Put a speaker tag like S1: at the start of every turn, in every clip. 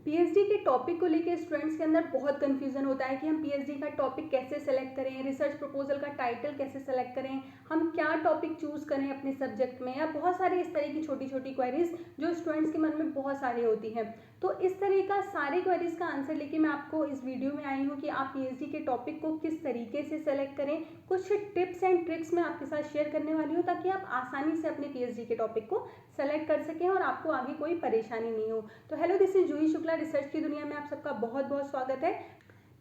S1: PhD के topic को लेके स्टूडेंट्स के अंदर बहुत कंफ्यूजन होता है कि हम पीएचडी का टॉपिक कैसे सेलेक्ट करें, रिसर्च प्रपोजल का टाइटल कैसे सेलेक्ट करें, हम क्या टॉपिक चूज करें अपने सब्जेक्ट में, या बहुत सारी इस तरह की छोटी छोटी क्वेरीज जो स्टूडेंट्स के मन में बहुत सारी होती हैं। तो इस तरह का सारी क्वेरीज का आंसर लेके मैं आपको इस वीडियो में आई हूँ कि आप पीएचडी के टॉपिक को किस तरीके से सेलेक्ट करें। कुछ टिप्स एंड ट्रिक्स मैं आपके साथ शेयर करने वाली हूँ ताकि आप आसानी से अपने पीएचडी के टॉपिक को सेलेक्ट कर सकें और आपको आगे कोई परेशानी नहीं हो। तो hello, this is Juhi Shukla. Research की दुनिया में आप सबका बहुत बहुत स्वागत है।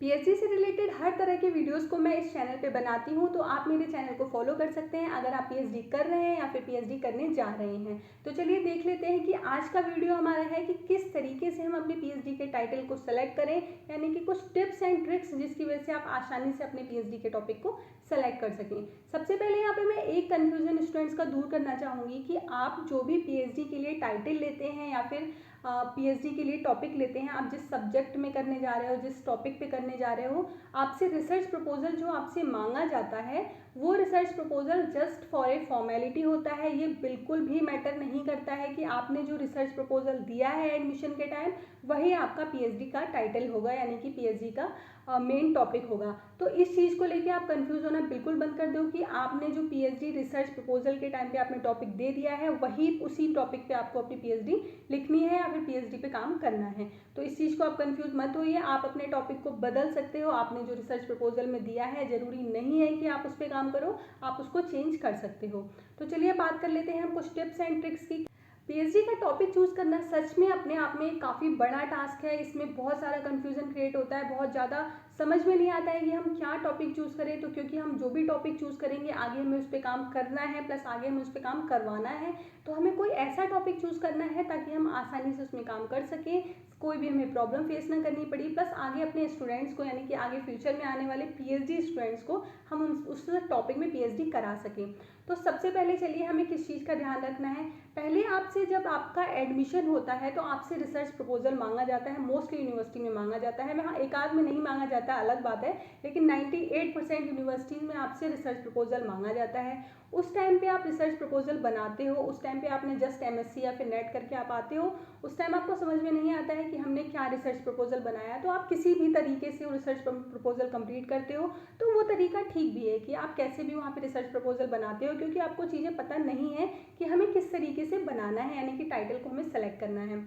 S1: पीएचडी से रिलेटेड हर तरह के वीडियोस को मैं इस चैनल पे बनाती हूँ, तो आप मेरे चैनल को फॉलो कर सकते हैं अगर आप पीएचडी कर रहे हैं या फिर पीएचडी करने जा रहे हैं। तो चलिए देख लेते हैं कि आज का वीडियो हमारा है कि किस तरीके से हम अपने पीएचडी के टाइटल को सेलेक्ट करें, यानी कि कुछ टिप्स एंड ट्रिक्स जिसकी वजह से आप आसानी से अपने पीएचडी के टॉपिक को सेलेक्ट कर सकें। सबसे पहले यहाँ पे मैं एक कन्फ्यूजन स्टूडेंट्स का दूर करना चाहूँगी कि आप जो भी पीएचडी के लिए टाइटल लेते हैं या फिर पीएचडी के लिए टॉपिक लेते हैं, आप जिस सब्जेक्ट में करने जा रहे हो, जिस टॉपिक पे करने जा रहे हो, आपसे रिसर्च प्रपोजल जो आपसे मांगा जाता है वो research proposal just for a formality होता है। ये बिल्कुल भी मैटर नहीं करता है कि आपने जो रिसर्च प्रपोजल दिया है एडमिशन के टाइम वही आपका पीएचडी का टाइटल होगा, यानी कि पीएचडी का मेन टॉपिक होगा। तो इस चीज़ को लेके आप कंफ्यूज होना बिल्कुल बंद कर दो कि आपने जो पीएचडी रिसर्च प्रपोजल के टाइम पे आपने टॉपिक दे दिया है वही उसी टॉपिक पे आपको अपनी पीएचडी लिखनी है या फिर पीएचडी पे काम करना है। तो इस चीज़ को आप कंफ्यूज मत होइए। आप अपने टॉपिक को बदल सकते हो। आपने जो रिसर्च प्रपोजल में दिया है जरूरी नहीं है कि आप उस पर काम करो, आप उसको चेंज कर सकते हो। तो चलिए बात कर लेते हैं हम कुछ टिप्स एंड ट्रिक्स की। पीएचडी का टॉपिक चूज करना सच में अपने आप में काफ़ी बड़ा टास्क है। इसमें बहुत सारा कंफ्यूजन क्रिएट होता है, बहुत ज़्यादा समझ में नहीं आता है कि हम क्या टॉपिक चूज करें। तो क्योंकि हम जो भी टॉपिक चूज करेंगे आगे हमें उस पर काम करना है, प्लस आगे हमें उस पर काम करवाना है, तो हमें कोई ऐसा टॉपिक चूज करना है ताकि हम आसानी से उसमें काम कर सकें, कोई भी हमें प्रॉब्लम फेस ना करनी पड़ी, प्लस आगे अपने स्टूडेंट्स को, यानी कि आगे फ्यूचर में आने वाले पीएचडी स्टूडेंट्स को हम उस टॉपिक में पीएचडी करा सकें। तो सबसे पहले चलिए हमें किस चीज़ का ध्यान रखना है। पहले आपसे जब आपका एडमिशन होता है तो आपसे रिसर्च प्रपोजल मांगा जाता है। मोस्टली यूनिवर्सिटी में मांगा जाता है, वहाँ एक आध में नहीं मांगा जाता अलग बात है, लेकिन 98% यूनिवर्सिटीज़ में आपसे रिसर्च प्रपोजल मांगा जाता है। उस टाइम पे आप रिसर्च प्रपोजल बनाते हो, उस टाइम पे आपने जस्ट एमएससी या फिर नेट करके आप आते हो, उस टाइम आपको समझ में नहीं आता है कि हमने क्या रिसर्च प्रपोजल बनाया, तो आप किसी भी तरीके से वो रिसर्च प्रपोजल कंप्लीट करते हो। तो वो तरीका ठीक भी है कि आप कैसे भी वहाँ पे रिसर्च प्रपोजल बनाते हो, क्योंकि आपको चीज़ें पता नहीं है कि हमें किस तरीके से बनाना है, यानी कि टाइटल को हमें सेलेक्ट करना है।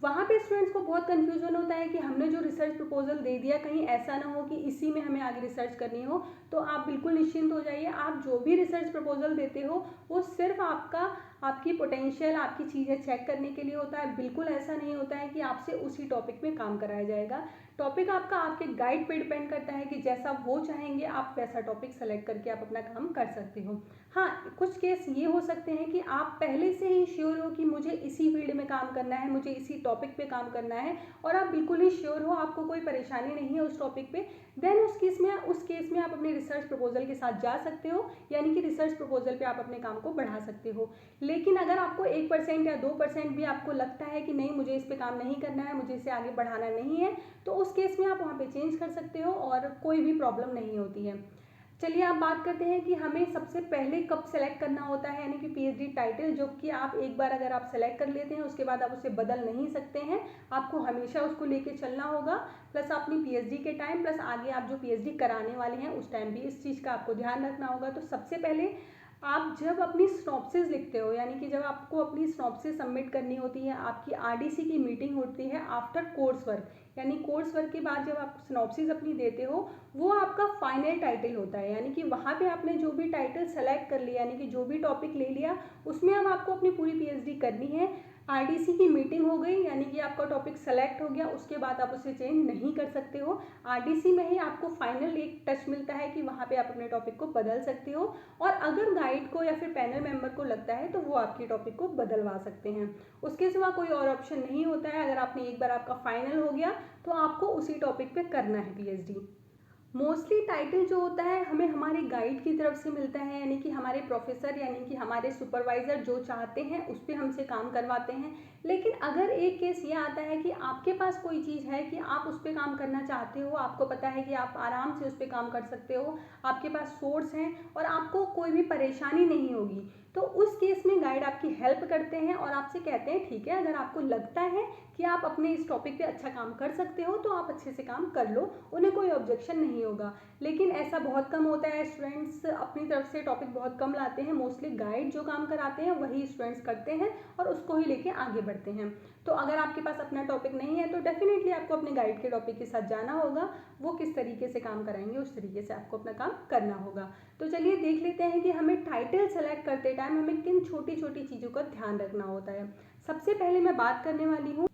S1: वहाँ पे स्टूडेंट्स को बहुत कंफ्यूजन होता है कि हमने जो रिसर्च प्रपोजल दे दिया कहीं ऐसा ना हो कि इसी में हमें आगे रिसर्च करनी हो। तो आप बिल्कुल निश्चिंत हो जाइए। आप जो भी रिसर्च प्रपोजल देते हो वो सिर्फ आपकी पोटेंशियल, आपकी चीज़ें चेक करने के लिए होता है। बिल्कुल ऐसा नहीं होता है कि आपसे उसी टॉपिक में काम कराया जाएगा। टॉपिक आपका आपके गाइड पे डिपेंड करता है कि जैसा वो चाहेंगे आप वैसा टॉपिक सेलेक्ट करके आप अपना काम कर सकते हो। हाँ, कुछ केस ये हो सकते हैं कि आप पहले से ही श्योर हो कि मुझे इसी फील्ड में काम करना है, मुझे इसी टॉपिक पे काम करना है, और आप बिल्कुल ही श्योर हो, आपको कोई परेशानी नहीं है उस टॉपिक पे, देन उस केस में आप अपने रिसर्च प्रपोजल के साथ जा सकते हो, यानी कि रिसर्च प्रपोजल पे आप अपने काम को बढ़ा सकते हो। लेकिन अगर आपको 1% या 2% भी आपको लगता है कि नहीं मुझे इस पे काम नहीं करना है, मुझे इसे आगे बढ़ाना नहीं है, तो उस केस में आप वहाँ पे चेंज कर सकते हो और कोई भी प्रॉब्लम नहीं होती है। चलिए आप बात करते हैं कि हमें सबसे पहले कब सेलेक्ट करना होता है, यानी कि पीएचडी टाइटल, जो कि आप एक बार अगर आप सेलेक्ट कर लेते हैं उसके बाद आप उसे बदल नहीं सकते हैं। आपको हमेशा उसको लेके चलना होगा, प्लस अपनी पीएचडी के टाइम, प्लस आगे आप जो पीएचडी कराने वाले हैं उस टाइम भी इस चीज़ का आपको ध्यान रखना होगा। तो सबसे पहले आप जब अपनी स्नॉप्सिस लिखते हो, यानी कि जब आपको अपनी स्नॉप्सिस सबमिट करनी होती है, आपकी आरडीसी की मीटिंग होती है आफ्टर कोर्स वर्क, यानी कोर्स वर्क के बाद जब आप स्नॉप्सिस अपनी देते हो वो आपका फाइनल टाइटल होता है। यानी कि वहाँ पे आपने जो भी टाइटल सेलेक्ट कर लिया, यानी कि जो भी टॉपिक ले लिया, उसमें अब आपको अपनी पूरी पीएचडी करनी है। आरडीसी की मीटिंग हो गई, यानी कि आपका टॉपिक सेलेक्ट हो गया, उसके बाद आप उसे चेंज नहीं कर सकते हो। आरडीसी में ही आपको फाइनल एक टच मिलता है कि वहाँ पे आप अपने टॉपिक को बदल सकते हो, और अगर गाइड को या फिर पैनल मेंबर को लगता है तो वो आपके टॉपिक को बदलवा सकते हैं। उसके सिवा कोई और ऑप्शन नहीं होता है। अगर आपने एक बार आपका फाइनल हो गया तो आपको उसी टॉपिक पे करना है पीएचडी। मोस्टली टाइटल जो होता है हमें हमारे गाइड की तरफ से मिलता है, यानी कि हमारे प्रोफेसर, यानी कि हमारे सुपरवाइज़र जो चाहते हैं उस पर हमसे काम करवाते हैं। लेकिन अगर एक केस ये आता है कि आपके पास कोई चीज़ है कि आप उस पर काम करना चाहते हो, आपको पता है कि आप आराम से उस पर काम कर सकते हो, आपके पास सोर्स हैं और आपको कोई भी परेशानी नहीं होगी, तो उस केस में गाइड आपकी हेल्प करते हैं और आपसे कहते हैं ठीक है, अगर आपको लगता है कि आप अपने इस टॉपिक पे अच्छा काम कर सकते हो तो आप अच्छे से काम कर लो, उन्हें कोई ऑब्जेक्शन नहीं होगा। लेकिन ऐसा बहुत कम होता है, स्टूडेंट्स अपनी तरफ से टॉपिक बहुत कम लाते हैं, मोस्टली गाइड जो काम कराते हैं वही स्टूडेंट्स करते हैं और उसको ही लेके आगे बढ़ते हैं। तो अगर आपके पास अपना टॉपिक नहीं है तो डेफिनेटली आपको अपने गाइड के टॉपिक के साथ जाना होगा, वो किस तरीके से काम कराएंगे उस तरीके से आपको अपना काम करना होगा। तो चलिए देख लेते हैं कि हमें टाइटल सेलेक्ट करते टाइम हमें किन छोटी छोटी चीज़ों का ध्यान रखना होता है। सबसे पहले मैं बात करने वाली हूँ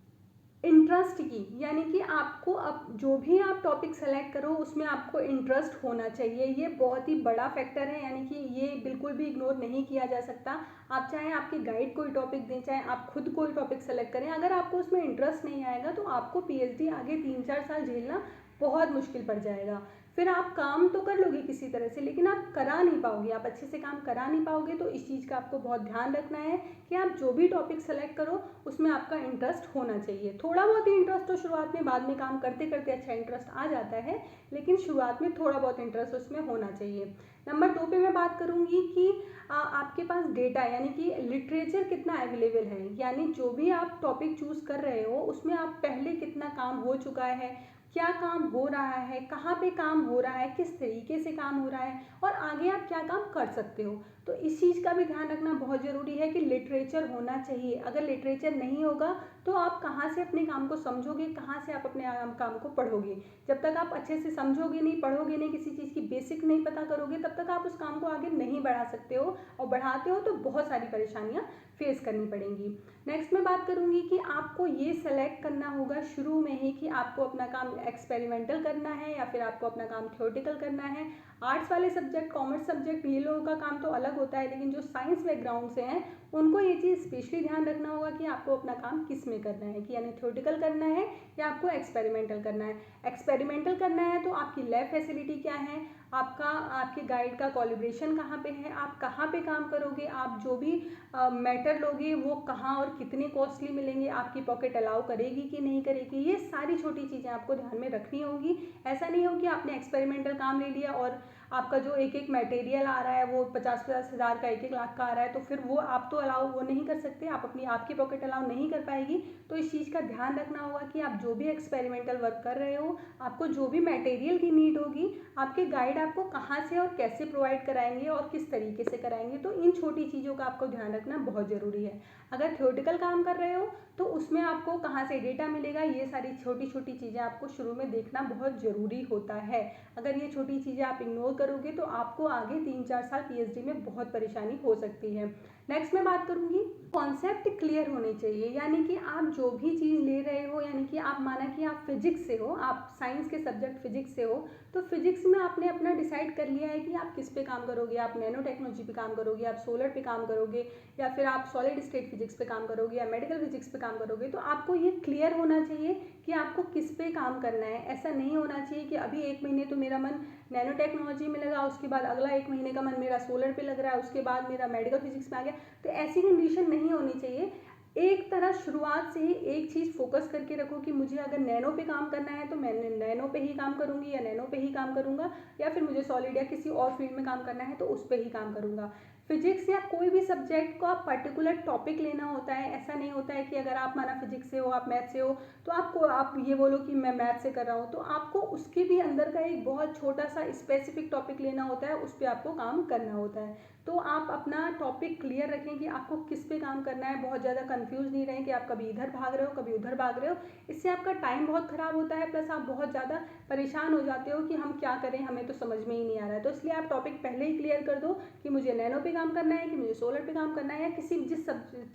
S1: इंटरेस्ट की, यानी कि आपको अब जो भी आप टॉपिक सेलेक्ट करो उसमें आपको इंटरेस्ट होना चाहिए। ये बहुत ही बड़ा फैक्टर है, यानी कि ये बिल्कुल भी इग्नोर नहीं किया जा सकता। आप चाहे आपके गाइड कोई टॉपिक दें, चाहे आप खुद कोई टॉपिक सेलेक्ट करें, अगर आपको उसमें इंटरेस्ट नहीं आएगा तो आपको पीएचडी आगे 3-4 साल झेलना बहुत मुश्किल पड़ जाएगा। फिर आप काम तो कर लोगे किसी तरह से, लेकिन आप करा नहीं पाओगे, आप अच्छे से काम करा नहीं पाओगे। तो इस चीज़ का आपको बहुत ध्यान रखना है कि आप जो भी टॉपिक सेलेक्ट करो उसमें आपका इंटरेस्ट होना चाहिए। थोड़ा बहुत ही इंटरेस्ट तो शुरुआत में, बाद में काम करते करते अच्छा इंटरेस्ट आ जाता है, लेकिन शुरुआत में थोड़ा बहुत इंटरेस्ट उसमें होना चाहिए। नंबर 2 पे मैं बात करूँगी कि आपके पास डेटा यानी कि लिटरेचर कितना अवेलेबल है, यानी जो भी आप टॉपिक चूज़ कर रहे हो उसमें आप पहले कितना काम हो चुका है, क्या काम हो रहा है, कहाँ पे काम हो रहा है, किस तरीके से काम हो रहा है और आगे आप क्या काम कर सकते हो। तो इस चीज़ का भी ध्यान रखना बहुत ज़रूरी है कि लिटरेचर होना चाहिए। अगर लिटरेचर नहीं होगा तो आप कहाँ से अपने काम को समझोगे, कहाँ से आप अपने काम को पढ़ोगे। जब तक आप अच्छे से समझोगे नहीं, पढ़ोगे नहीं, किसी चीज़ की बेसिक नहीं पता करोगे, तब तक आप उस काम को आगे नहीं बढ़ा सकते हो, और बढ़ाते हो तो बहुत सारी परेशानियाँ फेस करनी पड़ेंगी। नेक्स्ट मैं बात करूँगी कि आपको ये सेलेक्ट करना होगा शुरू में ही कि आपको अपना काम एक्सपेरिमेंटल करना है या फिर आपको अपना काम थ्योरेटिकल करना है। आर्ट्स वाले सब्जेक्ट, कॉमर्स सब्जेक्ट, ये लोगों का काम तो अलग होता है, लेकिन जो साइंस बैकग्राउंड से हैं उनको ये चीज़ स्पेशली ध्यान रखना होगा कि आपको अपना काम किस में करना है, कि यानी थ्योरेटिकल करना है या आपको एक्सपेरिमेंटल करना है। एक्सपेरिमेंटल करना है तो आपकी लैब फैसिलिटी क्या है, आपके गाइड का कोलैबोरेशन कहाँ पे है, आप कहाँ पे काम करोगे, आप जो भी मैटर लोगे वो कहाँ और कितने कॉस्टली मिलेंगे, आपकी पॉकेट अलाउ करेगी कि नहीं करेगी, ये सारी छोटी चीज़ें आपको ध्यान में रखनी होगी। ऐसा नहीं हो कि आपने एक्सपेरिमेंटल काम ले लिया और आपका जो एक एक मटेरियल आ रहा है वो 50-50 हज़ार का, 1-1 लाख का आ रहा है, तो फिर वो आप तो अलाउ वो नहीं कर सकते, आपकी पॉकेट अलाउ नहीं कर पाएगी। तो इस चीज़ का ध्यान रखना होगा कि आप जो भी एक्सपेरिमेंटल वर्क कर रहे हो, आपको जो भी मटेरियल की नीड होगी, आपके गाइड आपको कहाँ से और कैसे प्रोवाइड कराएंगे और किस तरीके से कराएंगे। तो इन छोटी चीज़ों का आपको ध्यान रखना बहुत ज़रूरी है। अगर थ्योरेटिकल काम कर रहे हो तो उसमें आपको कहाँ से डेटा मिलेगा, ये सारी छोटी छोटी चीज़ें आपको शुरू में देखना बहुत ज़रूरी होता है। अगर ये छोटी चीज़ें आप इग्नोर करोगे तो आपको आगे 3-4 साल पीएचडी में बहुत परेशानी हो सकती है। नेक्स्ट मैं बात करूँगी, कॉन्सेप्ट क्लियर होने चाहिए, यानी कि आप जो भी चीज़ ले रहे हो, यानी कि आप माना कि आप फिजिक्स से हो, आप साइंस के सब्जेक्ट फिजिक्स से हो, तो फिजिक्स में आपने अपना डिसाइड कर लिया है कि आप किस पे काम करोगे, आप नैनो टेक्नोलॉजी पे काम करोगे, आप सोलर पे काम करोगे, या फिर आप सॉलिड स्टेट फिजिक्स पे काम करोगे या मेडिकल फिजिक्स पे काम करोगे। तो आपको ये क्लियर होना चाहिए कि आपको किस पे काम करना है। ऐसा नहीं होना चाहिए कि अभी 1 महीने तो मेरा मन नैनो टेक्नोलॉजी में लगा, उसके बाद अगला 1 महीने का मन मेरा सोलर पे लग रहा है, उसके बाद मेरा मेडिकल फिजिक्स में आ गया। तो ऐसी कंडीशन नहीं होनी चाहिए। एक तरह शुरुआत से ही एक चीज़ फोकस करके रखो कि मुझे अगर नैनो पे काम करना है तो मैं नैनो पे ही काम करूँगी या नैनो पे ही काम करूँगा, या फिर मुझे सॉलिड या किसी और फील्ड में काम करना है तो उस पर ही काम करूँगा। फिजिक्स या कोई भी सब्जेक्ट को आप पर्टिकुलर टॉपिक लेना होता है। ऐसा नहीं होता है कि अगर आप माना फिजिक्स से हो, आप मैथ से हो, तो आप ये बोलो कि मैं मैथ से कर रहा हूँ, तो आपको उसके भी अंदर का एक बहुत छोटा सा स्पेसिफिक टॉपिक लेना होता है, उस पर आपको काम करना होता है। तो आप अपना टॉपिक क्लियर रखें कि आपको किस पे काम करना है, बहुत ज़्यादा कंफ्यूज नहीं रहें कि आप कभी इधर भाग रहे हो कभी उधर भाग रहे हो। इससे आपका टाइम बहुत ख़राब होता है, प्लस आप बहुत ज़्यादा परेशान हो जाते हो कि हम क्या करें, हमें तो समझ में ही नहीं आ रहा है। तो इसलिए आप टॉपिक पहले ही क्लियर कर दो कि मुझे नैनो पे काम करना है, कि मुझे सोलर पे काम करना है, या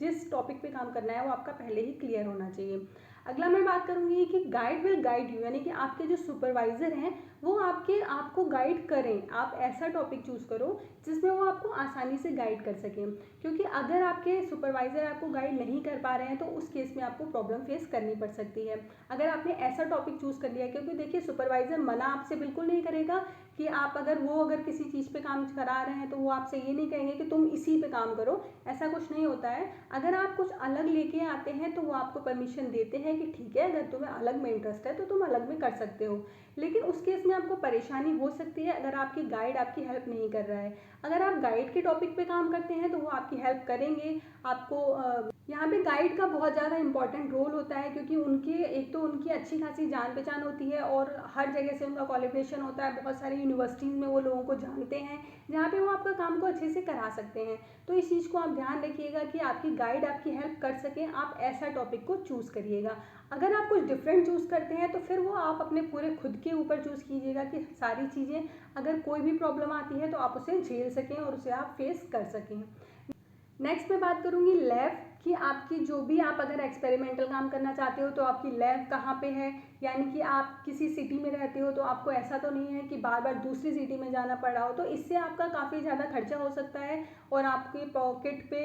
S1: जिस टॉपिक पे काम करना है वो आपका पहले ही क्लियर होना चाहिए। अगला मैं बात करूँगी कि गाइड विल गाइड यू, यानी कि आपके जो सुपरवाइज़र हैं वो आपको गाइड करें। आप ऐसा टॉपिक चूज़ करो जिसमें वो आपको आसानी से गाइड कर सकें, क्योंकि अगर आपके सुपरवाइज़र आपको गाइड नहीं कर पा रहे हैं तो उस केस में आपको प्रॉब्लम फेस करनी पड़ सकती है। अगर आपने ऐसा टॉपिक चूज़ कर लिया, क्योंकि देखिए सुपरवाइज़र मना आपसे बिल्कुल नहीं करेगा कि आप अगर किसी चीज़ पे काम करा रहे हैं तो वो आपसे ये नहीं कहेंगे कि तुम इसी पे काम करो, ऐसा कुछ नहीं होता है। अगर आप कुछ अलग लेके आते हैं तो वो आपको परमिशन देते हैं कि ठीक है, अगर तुम्हें अलग में इंटरेस्ट है तो तुम अलग में कर सकते हो, लेकिन उस केस में आपको परेशानी हो सकती है अगर आपकी गाइड आपकी हेल्प नहीं कर रहा है। अगर आप गाइड के टॉपिक पे काम करते हैं तो वो आपकी हेल्प करेंगे, आपको यहाँ पे गाइड का बहुत ज़्यादा इंपॉर्टेंट रोल होता है, क्योंकि उनके एक तो उनकी अच्छी खासी जान पहचान होती है और हर जगह से उनका क्वालिफिकेशन होता है, बहुत सारी यूनिवर्सिटीज़ में वो लोगों को जानते हैं जहाँ पे वो आपका काम को अच्छे से करा सकते हैं। तो इस चीज़ को आप ध्यान रखिएगा कि आपकी गाइड आपकी हेल्प कर सकें, आप ऐसा टॉपिक को चूज़ करिएगा। अगर आप कुछ डिफरेंट चूज़ करते हैं तो फिर वो आप अपने पूरे खुद के ऊपर चूज़ कीजिएगा कि सारी चीज़ें, अगर कोई भी प्रॉब्लम आती है तो आप उसे झेल सकें और उसे आप फेस कर सकें। नेक्स्ट मैं बात करूँगी लैब कि आपकी जो भी आप अगर एक्सपेरिमेंटल काम करना चाहते हो तो आपकी लैब कहाँ पे है, यानी कि आप किसी सिटी में रहते हो तो आपको ऐसा तो नहीं है कि बार बार दूसरी सिटी में जाना पड़ रहा हो, तो इससे आपका काफ़ी ज़्यादा खर्चा हो सकता है और आपके पॉकेट पे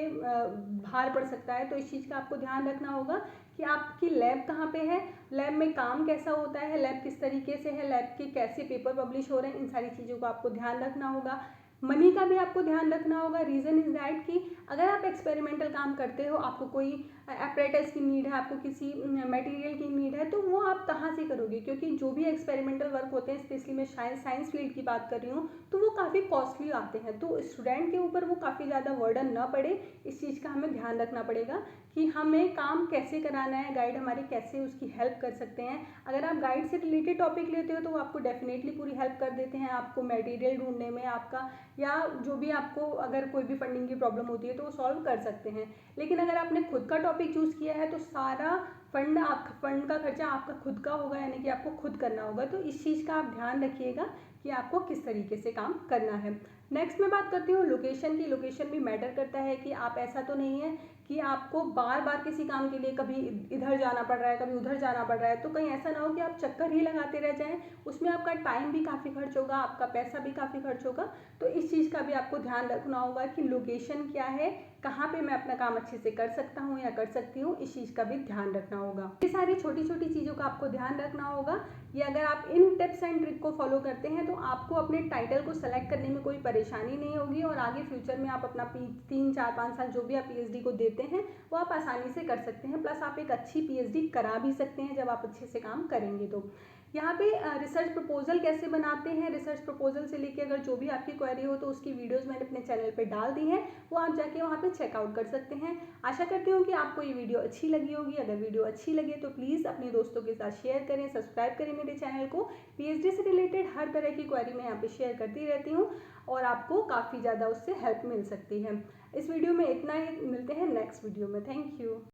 S1: भार पड़ सकता है। तो इस चीज़ का आपको ध्यान रखना होगा कि आपकी लैब कहाँ पे है, लैब में काम कैसा होता है, लैब किस तरीके से है, लैब के कैसे पेपर पब्लिश हो रहे हैं, इन सारी चीज़ों का आपको ध्यान रखना होगा। मनी का भी आपको ध्यान रखना होगा। रीज़न इज़ दैट कि अगर आप एक्सपेरिमेंटल काम करते हो, आपको कोई एपरेटस की नीड है, आपको किसी मटेरियल की नीड है, तो वो आप कहाँ से करोगे, क्योंकि जो भी एक्सपेरिमेंटल वर्क होते हैं, स्पेशली मैं साइंस फील्ड की बात कर रही हूँ, तो वो काफ़ी कॉस्टली आते हैं। तो स्टूडेंट के ऊपर वो काफ़ी ज़्यादा वर्डन ना पड़े, इस चीज़ का हमें ध्यान रखना पड़ेगा कि हमें काम कैसे कराना है, गाइड हमारी कैसे उसकी हेल्प कर सकते हैं। अगर आप गाइड से रिलेटेड टॉपिक लेते हो तो वो आपको डेफिनेटली पूरी हेल्प कर देते हैं, आपको मटेरियल ढूंढने में, आपका या जो भी आपको अगर कोई भी फंडिंग की प्रॉब्लम होती है तो वो सॉल्व कर सकते हैं। लेकिन अगर आपने खुद का टॉपिक चूज़ किया है तो सारा फंड का खर्चा आपका खुद का होगा, यानी कि आपको खुद करना होगा। तो इस चीज़ का आप ध्यान रखिएगा कि आपको किस तरीके से काम करना है। नेक्स्ट मैं बात करती हूँ लोकेशन की। लोकेशन भी मैटर करता है कि आप ऐसा तो नहीं है कि आपको बार बार किसी काम के लिए कभी इधर जाना पड़ रहा है, कभी उधर जाना पड़ रहा है, तो कहीं ऐसा ना हो कि आप चक्कर ही लगाते रह जाएं, उसमें आपका टाइम भी काफ़ी खर्च होगा, आपका पैसा भी काफ़ी खर्च होगा। तो इस चीज़ का भी आपको ध्यान रखना होगा कि लोकेशन क्या है, कहाँ पे मैं अपना काम अच्छे से कर सकता हूँ या कर सकती हूँ, इस चीज़ का भी ध्यान रखना होगा। ये सारी छोटी छोटी चीज़ों का आपको ध्यान रखना होगा। ये अगर आप इन टिप्स एंड ट्रिक को फॉलो करते हैं तो आपको अपने टाइटल को सेलेक्ट करने में कोई परेशानी नहीं होगी और आगे फ्यूचर में आप अपना 3 4 5 साल जो भी आप पीएचडी को देते हैं वो आप आसानी से कर सकते हैं। प्लस आप एक अच्छी पीएचडी करा भी सकते हैं जब आप अच्छे से काम करेंगे। तो यहाँ पे रिसर्च प्रपोजल कैसे बनाते हैं, रिसर्च प्रपोजल से लेके अगर जो भी आपकी क्वेरी हो तो उसकी वीडियोस मैंने अपने चैनल पे डाल दी हैं, वो आप जाके वहाँ पे चेकआउट कर सकते हैं। आशा करती हूँ कि आपको ये वीडियो अच्छी लगी होगी। अगर वीडियो अच्छी लगे तो प्लीज़ अपने दोस्तों के साथ शेयर करें, सब्सक्राइब करें मेरे चैनल को। पीएचडी से रिलेटेड हर तरह की क्वेरी मैं यहाँ पे शेयर करती रहती हूँ और आपको काफ़ी ज़्यादा उससे हेल्प मिल सकती है। इस वीडियो में इतना ही, मिलते हैं नेक्स्ट वीडियो में। Thank you.